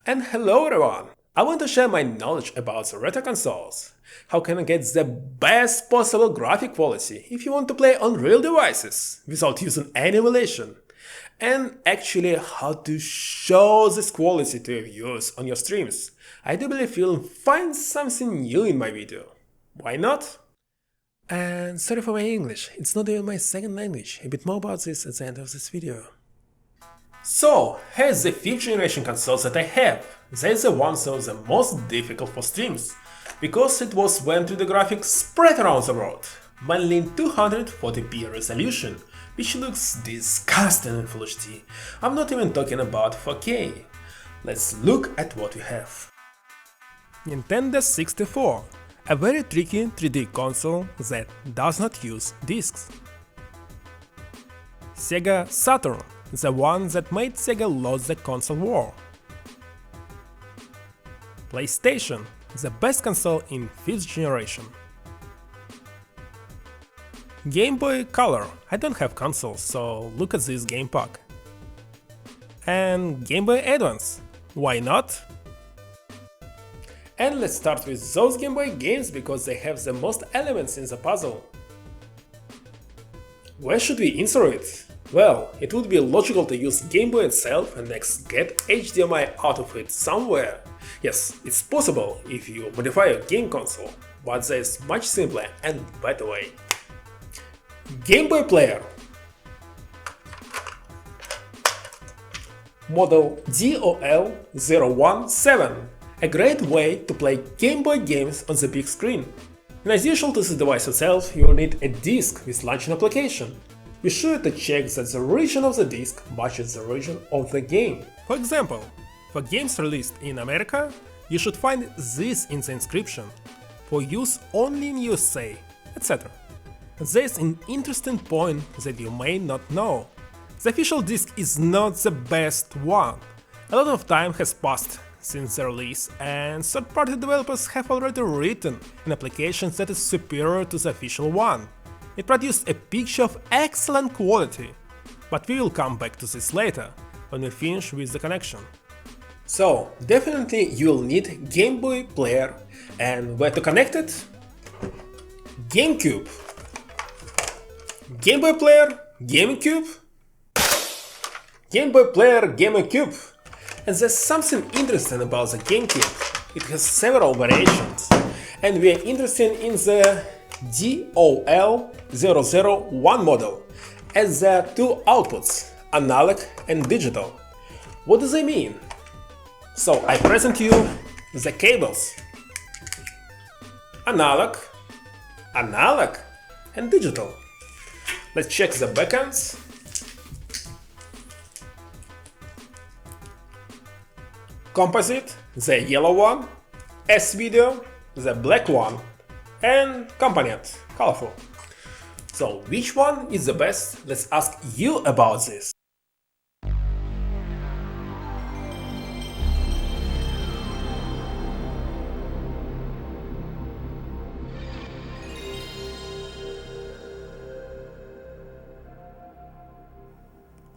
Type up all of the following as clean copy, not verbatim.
And hello everyone! I want to share my knowledge about the retro consoles. How can I get the best possible graphic quality if you want to play on real devices without using any emulation? And actually how to show this quality to your viewers on your streams. I do believe you'll find something new in my video. Why not? And sorry for my English, it's not even my second language. A bit more about this at the end of this video. So, here's the 5th generation consoles that I have. They're the ones that are the most difficult for streams, because it was when the graphics spread around the world, mainly in 240p resolution, which looks disgusting in Full HD. I'm not even talking about 4K. Let's look at what we have. Nintendo 64, a very tricky 3D console that does not use discs. Sega Saturn, the one that made Sega lose the console war. PlayStation, the best console in 5th generation. Game Boy Color, I don't have consoles, so look at this game pack. And Game Boy Advance, why not? And let's start with those Game Boy games because they have the most elements in the puzzle. Where should we insert it? Well, it would be logical to use Game Boy itself and next get HDMI out of it somewhere. Yes, it's possible if you modify your game console, but there's much simpler and better way. Game Boy Player. Model DOL017, a great way to play Game Boy games on the big screen. And as usual to the device itself, you will need a disc with launching application. Be sure to check that the region of the disc matches the region of the game. For example, for games released in America, you should find this in the inscription, for use only in USA, etc. There's an interesting point that you may not know. The official disc is not the best one. A lot of time has passed since the release, and third-party developers have already written an application that is superior to the official one. It produced a picture of excellent quality, but we will come back to this later, when we finish with the connection. So, definitely you'll need Game Boy Player, and where to connect it? GameCube. Game Boy Player, GameCube. Game Boy Player, GameCube. And there's something interesting about the GameCube. It has several variations, and we are interested in the DOL001 model, as there are two outputs, analog and digital. What does it mean? So I present you the cables. Analog, and digital. Let's check the backends. Composite, the yellow one, S-Video, the black one, and Component, colorful. So which one is the best? Let's ask you about this.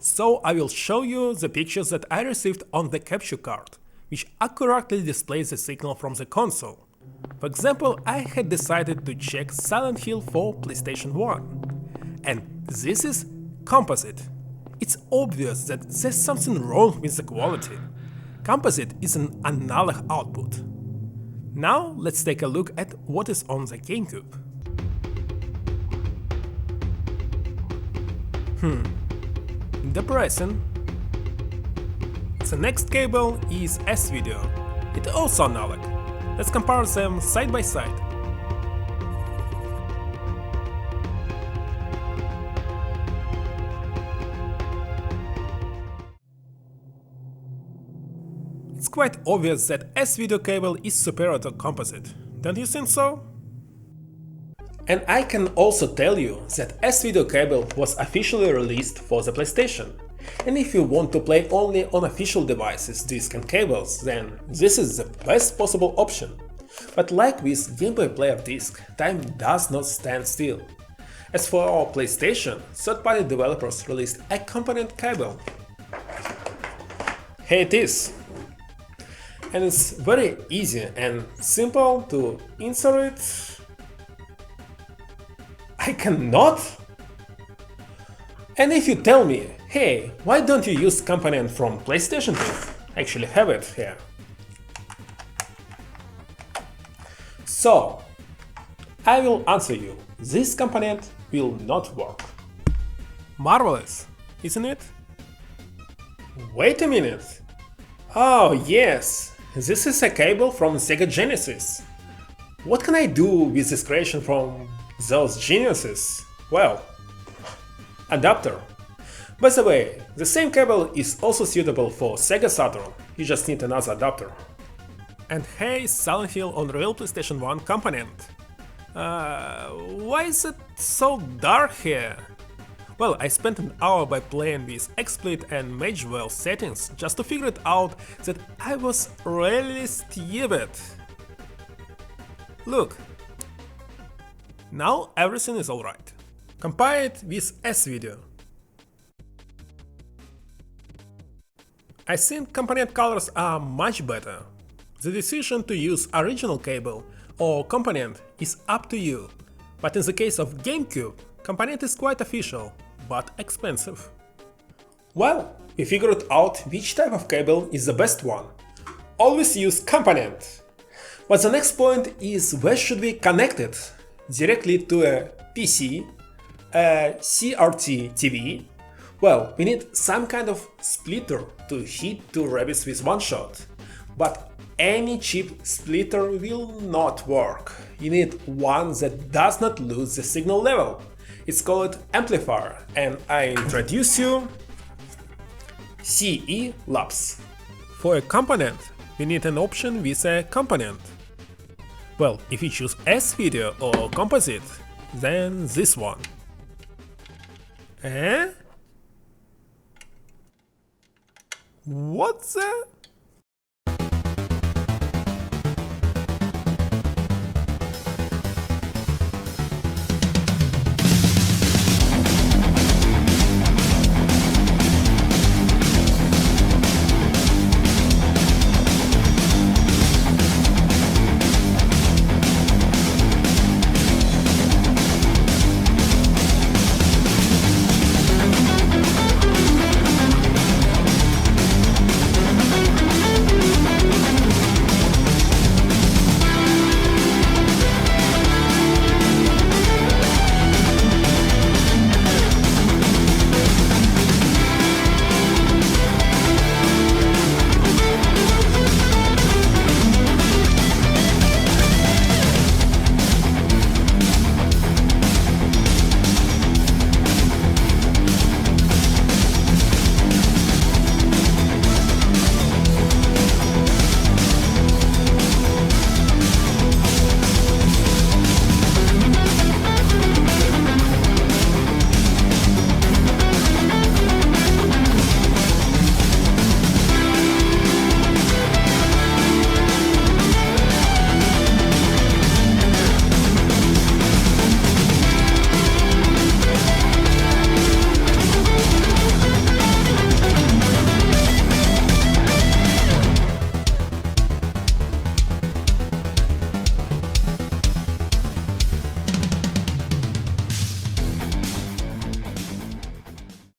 So I will show you the pictures that I received on the capture card, which accurately displays the signal from the console. For example, I had decided to check Silent Hill for PlayStation 1. And this is composite. It's obvious that there's something wrong with the quality. Composite is an analog output. Now let's take a look at what is on the GameCube. Depressing. The next cable is S-Video. It's also analog. Let's compare them side by side. It's quite obvious that S-Video cable is superior to composite, don't you think so? And I can also tell you that S-Video cable was officially released for the PlayStation. And if you want to play only on official devices, disc and cables, then this is the best possible option. But like with Game Boy Player disc, time does not stand still. As for our PlayStation, third-party developers released a component cable. Here it is. and it's very easy and simple to insert it. I cannot? And if you tell me, hey, why don't you use component from PlayStation 2? I actually have it here. So, I will answer you, this component will not work. Marvelous, isn't it? Wait a minute. Oh yes, this is a cable from Sega Genesis. What can I do with this creation from those geniuses? Well, adapter. By the way, the same cable is also suitable for Sega Saturn, you just need another adapter. And hey, Silent Hill on real PlayStation 1 component. Why is it so dark here? Well, I spent an hour by playing with XSplit and Magewell settings just to figure it out that I was really stupid. Look. Now everything is alright. Compare it with S-Video. I think component colors are much better. The decision to use original cable or component is up to you, but in the case of GameCube, component is quite official, but expensive. Well, we figured out which type of cable is the best one. Always use component. But the next point is where should we connect it? Directly to a PC, a CRT TV? Well, we need some kind of splitter to hit two rabbits with one shot. But any cheap splitter will not work. You need one that does not lose the signal level. It's called amplifier, and I introduce you CE Labs. For a component, we need an option with a component. Well, if you choose S-Video or Composite, then this one. Eh? What the?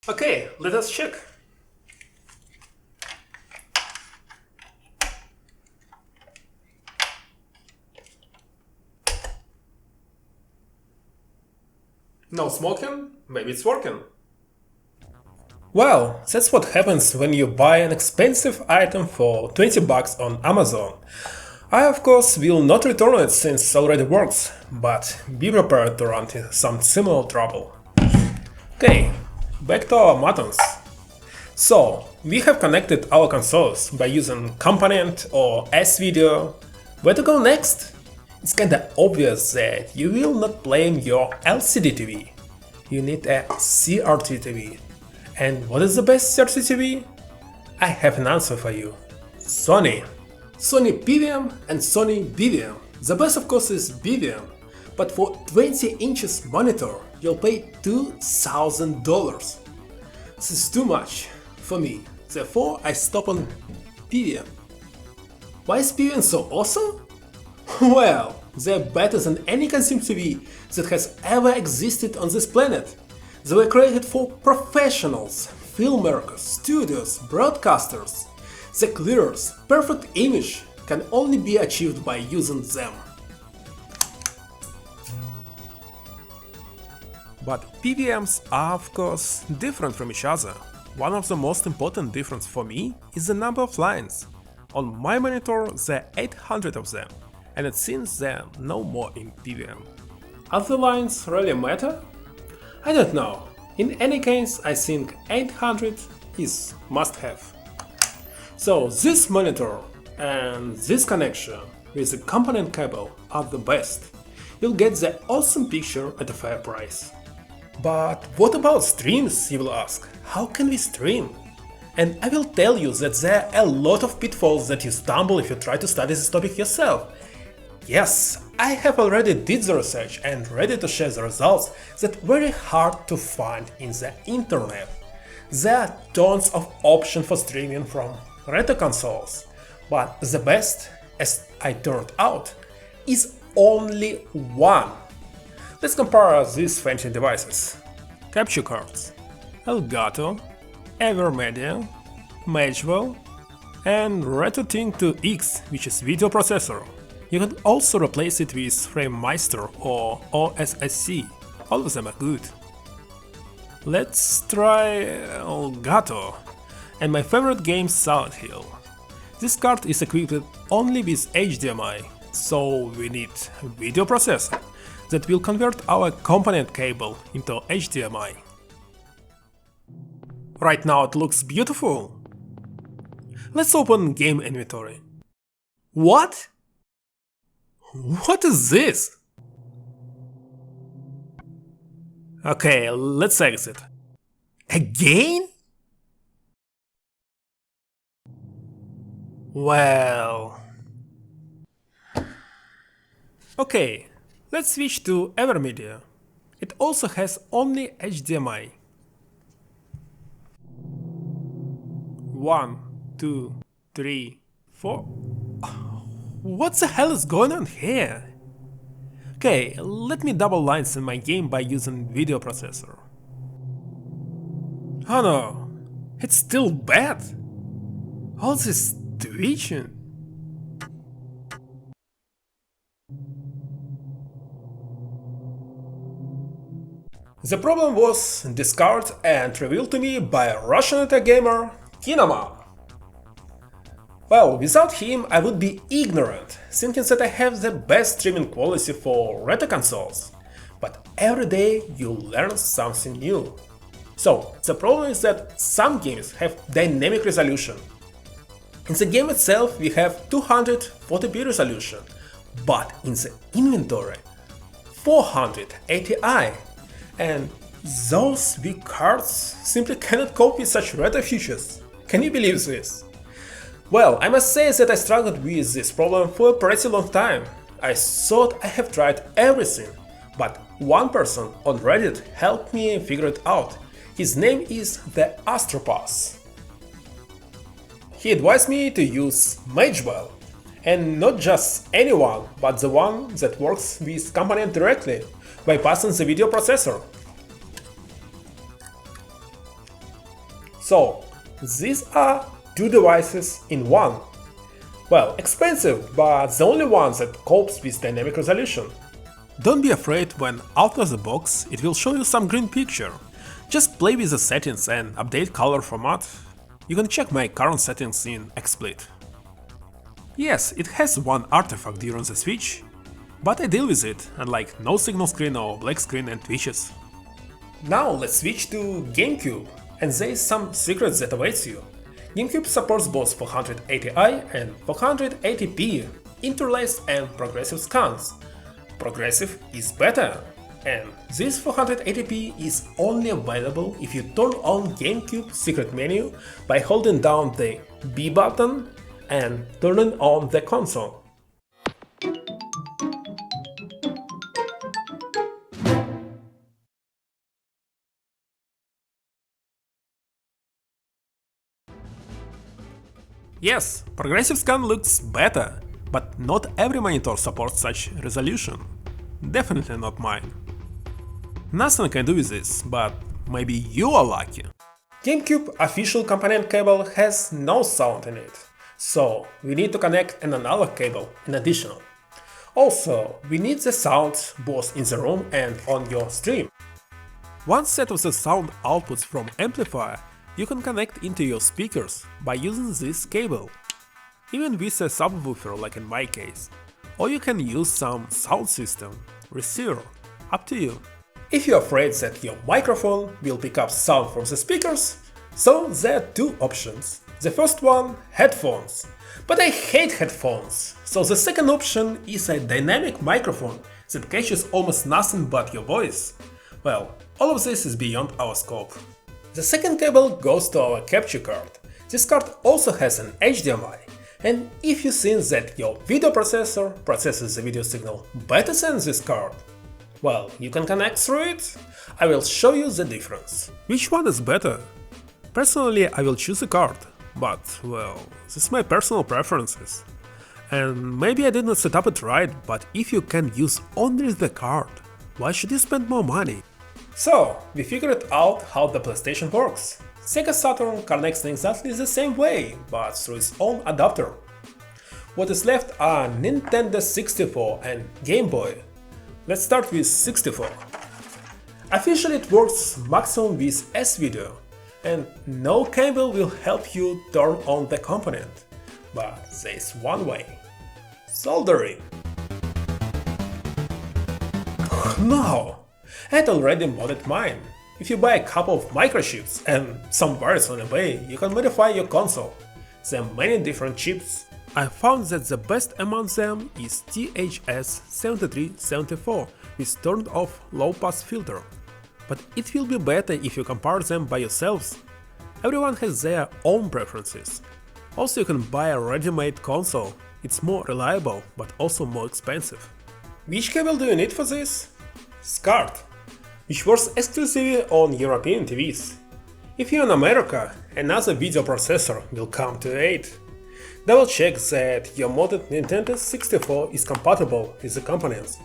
Okay, let us check. No smoking? Maybe it's working. Well, that's what happens when you buy an expensive item for 20 bucks on Amazon. I of course will not return it since it already works, but be prepared to run into some similar trouble. Okay, back to our muttons. So, we have connected our consoles by using component or S-Video. Where to go next? It's kinda obvious that you will not play in your LCD TV. You need a CRT TV. And what is the best CRT TV? I have an answer for you. Sony. Sony PVM and Sony BVM. The best of course is BVM, but for 20 inches monitor you'll pay $2,000. This is too much for me, therefore I stop on PVM. Why is PVM so awesome? Well, they're better than any consumer TV that has ever existed on this planet. They were created for professionals, filmmakers, studios, broadcasters. The clearest, perfect image can only be achieved by using them. But PVMs are of course different from each other. One of the most important differences for me is the number of lines. On my monitor there are 800 of them, and it seems there are no more in PVM. Are the lines really matter? I don't know. In any case, I think 800 is must-have. So this monitor and this connection with the component cable are the best. You'll get the awesome picture at a fair price. But what about streams, you will ask? How can we stream? And I will tell you that there are a lot of pitfalls that you stumble if you try to study this topic yourself. Yes, I have already did the research and ready to share the results that are very hard to find in the internet. There are tons of options for streaming from retro consoles, but the best, as I turned out, is only one. Let's compare these fancy devices. Capture cards, Elgato, Evermedia, Magewell, and RetroTink 2X, which is video processor. You can also replace it with FrameMeister or OSSC, all of them are good. Let's try Elgato, and my favorite game Silent Hill. This card is equipped only with HDMI, so we need a video processor that will convert our component cable into HDMI. Right now it looks beautiful. Let's open game inventory. What? What is this? Okay, let's exit. Again? Well... Okay, let's switch to Evermedia. It also has only HDMI. 1, 2, 3, 4. What the hell is going on here? Okay, let me double lines in my game by using video processor. Oh no, it's still bad. All this twitching. The problem was discovered and revealed to me by a Russian attack gamer, Kinoma. Well, without him I would be ignorant, thinking that I have the best streaming quality for retro consoles. But every day you learn something new. So, the problem is that some games have dynamic resolution. In the game itself we have 240p resolution, but in the inventory 480i. And those big cards simply cannot cope with such retro features. Can you believe this? Well, I must say that I struggled with this problem for a pretty long time. I thought I have tried everything, but one person on Reddit helped me figure it out. His name is the Astropath. He advised me to use Magewell, and not just anyone, but the one that works with component directly, bypassing the video processor. So, these are two devices in one. Well, expensive, but the only one that copes with dynamic resolution. Don't be afraid when out of the box it will show you some green picture. Just play with the settings and update color format. You can check my current settings in XSplit. Yes, it has one artifact during the switch, but I deal with it, unlike no signal screen or black screen and twitches. Now let's switch to GameCube, and there is some secrets that awaits you. GameCube supports both 480i and 480p, interlaced and progressive scans. Progressive is better, and this 480p is only available if you turn on GameCube secret menu by holding down the B button and turning on the console. Yes, progressive scan looks better, but not every monitor supports such resolution. Definitely not mine. Nothing I can do with this, but maybe you are lucky. GameCube official component cable has no sound in it, so we need to connect an analog cable in addition. Also, we need the sound both in the room and on your stream. One set of the sound outputs from amplifier you can connect into your speakers by using this cable, even with a subwoofer like in my case, or you can use some sound system, receiver, up to you. If you're afraid that your microphone will pick up sound from the speakers, so there are two options. The first one, headphones. But I hate headphones, so the second option is a dynamic microphone that catches almost nothing but your voice. Well, all of this is beyond our scope. The second cable goes to our capture card. This card also has an HDMI, and if you think that your video processor processes the video signal better than this card, well, you can connect through it. I will show you the difference. Which one is better? Personally, I will choose a card, but, well, this is my personal preferences. And maybe I didn't set up it right, but if you can use only the card, why should you spend more money? So, we figured out how the PlayStation works. Sega Saturn connects in exactly the same way, but through its own adapter. What is left are Nintendo 64 and Game Boy. Let's start with 64. Officially it works maximum with S-Video, and no cable will help you turn on the component. But there is one way. Soldering. No! I had already modded mine. If you buy a couple of microchips and some wires on eBay, you can modify your console. There are many different chips. I found that the best among them is THS7374 with turned off low pass filter. But it will be better if you compare them by yourselves. Everyone has their own preferences. Also, you can buy a ready-made console. It's more reliable, but also more expensive. Which cable do you need for this? SCART, which works exclusively on European TVs. If you're in America, another video processor will come to aid. Double check that your modded Nintendo 64 is compatible with the components.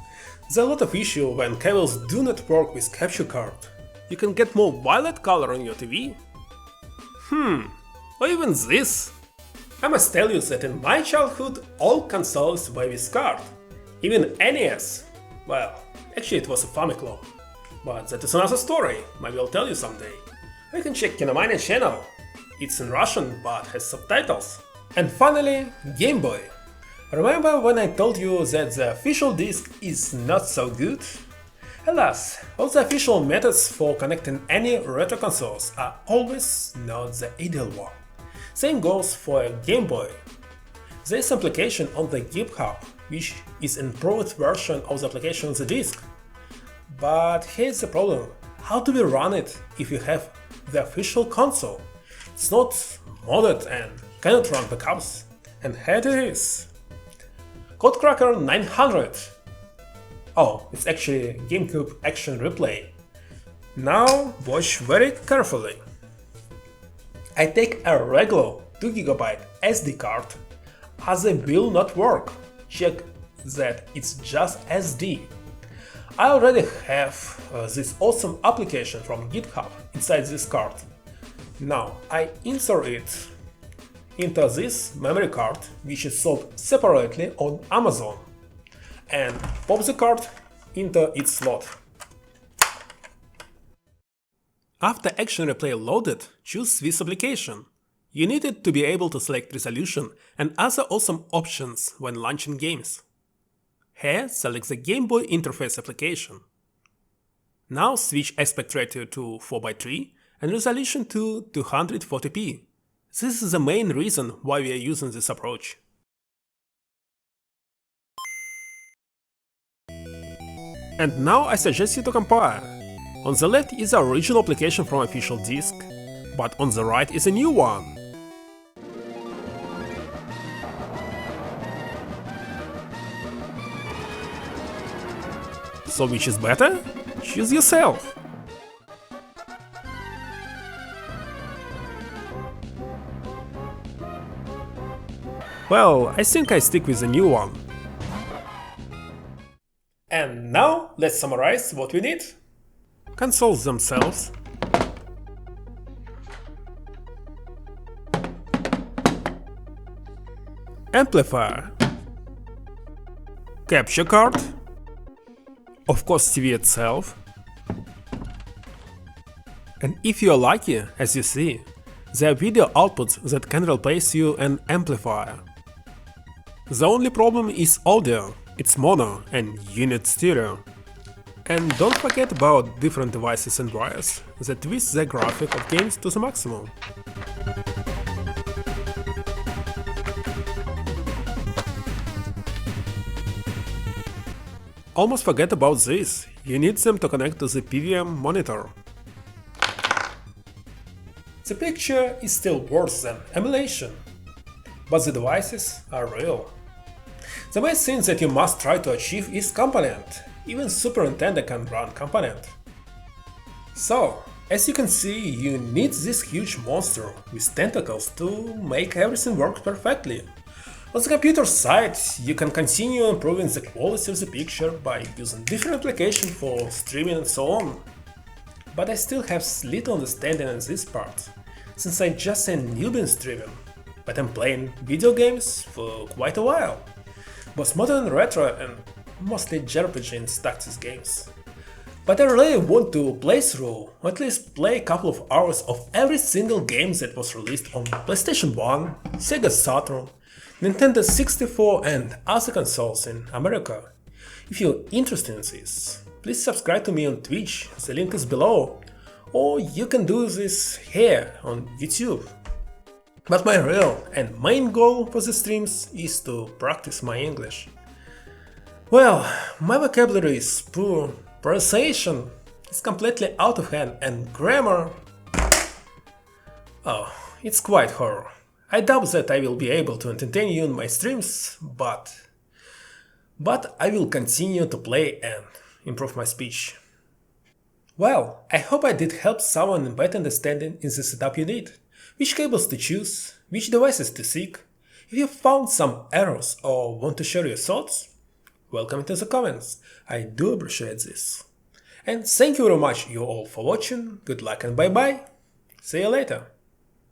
There are a lot of issues when cables do not work with capture card. You can get more violet color on your TV? Or even this. I must tell you that in my childhood all consoles were with SCART. Even NES. Well, actually it was a Famicom. But that is another story, maybe I'll tell you someday. You can check Kinomania channel. It's in Russian but has subtitles. And finally, Game Boy. Remember when I told you that the official disc is not so good? Alas, all the official methods for connecting any retro consoles are always not the ideal one. Same goes for a Game Boy. There is application on the GitHub, which is an improved version of the application on the disc. But here's the problem, how do we run it if you have the official console? It's not modded and cannot run backups. And here it is. Codecracker 900. Oh, it's actually GameCube Action Replay. Now watch very carefully. I take a regular 2GB SD card, as it will not work. Check that it's just SD. I already have this awesome application from GitHub inside this card. Now I insert it into this memory card, which is sold separately on Amazon, and pop the card into its slot. After Action Replay loaded, choose this application. You need it to be able to select resolution and other awesome options when launching games. Here, select the Game Boy interface application. Now switch aspect ratio to 4:3 and resolution to 240p. This is the main reason why we are using this approach. And now I suggest you to compare. On the left is the original application from official disc, but on the right is a new one. So which is better? Choose yourself! Well, I think I stick with the new one. And now, let's summarize what we need. Consoles themselves. Amplifier. Capture card. Of course, TV itself. And if you're lucky, as you see, there are video outputs that can replace you an amplifier. The only problem is audio, it's mono and you need stereo. And don't forget about different devices and drivers that twist the graphic of games to the maximum. Almost forget about this, you need them to connect to the PVM monitor. The picture is still worse than emulation, but the devices are real. The main thing that you must try to achieve is component. Even Super Nintendo can run component. So, as you can see, you need this huge monster with tentacles to make everything work perfectly. On the computer side, you can continue improving the quality of the picture by using different applications for streaming and so on. But I still have little understanding in this part, since I'm just a newbie in streaming, but I'm playing video games for quite a while, both modern and retro and mostly JRPG and tactics games. But I really want to play through, or at least play a couple of hours of every single game that was released on PlayStation 1, Sega Saturn, Nintendo 64 and other consoles in America. If you're interested in this, please subscribe to me on Twitch, the link is below, or you can do this here on YouTube. But my real and main goal for the streams is to practice my English. Well, my vocabulary is poor, pronunciation is completely out of hand, and grammar… oh, it's quite horror. I doubt that I will be able to entertain you in my streams, but I will continue to play and improve my speech. Well, I hope I did help someone in better understanding in the setup you need, which cables to choose, which devices to seek. If you found some errors or want to share your thoughts, welcome into the comments, I do appreciate this. And thank you very much you all for watching, good luck and bye bye, see you later.